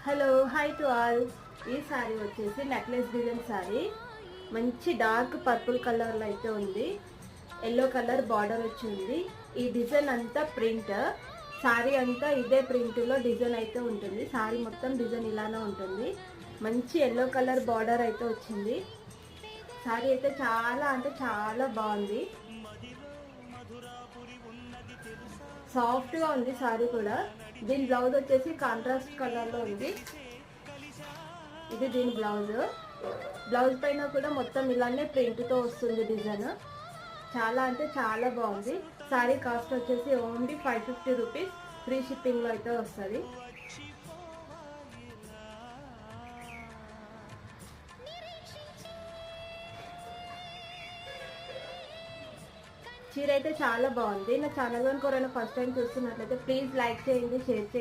Hello hi to all. ఈ శారీ వచ్చేసి necklace design sari. మంచి డార్క్ పర్పుల్ కలర్లో అయితే ఉంది. ఎల్లో కలర్ బార్డర్ వచ్చింది. ఈ డిజైన్ అంతా ప్రింట్. శారీ అంతా ఇదే ప్రింట్లో డిజైన్ అయితే ఉంటుంది. శారీ మొత్తం డిజైన్ ఇలానే ఉంటుంది. మంచి ఎల్లో కలర్ బార్డర్ అయితే వచ్చింది. శారీ అయితే చాలా అంటే చాలా బాగుంది. సాఫ్ట్గా ఉంది శారీ కూడా. దీని బ్లౌజ్ వచ్చేసి కాంట్రాస్ట్ కలర్లో ఉంది. ఇది దీని బ్లౌజ్ పైన కూడా మొత్తం ఇలానే ప్రింట్తో వస్తుంది డిజైన్. చాలా అంటే చాలా బాగుంది. శారీ కాస్ట్ వచ్చేసి ఓన్లీ 550 రూపీస్. ఫ్రీ షిప్పింగ్లో అయితే వస్తుంది. చీర అయితే చాలా బాగుంది. నా ఛానల్ ఎవరైనా ఫస్ట్ టైం చూస్తున్నట్లయితే ప్లీజ్ లైక్ చేయండి, షేర్ చేయండి.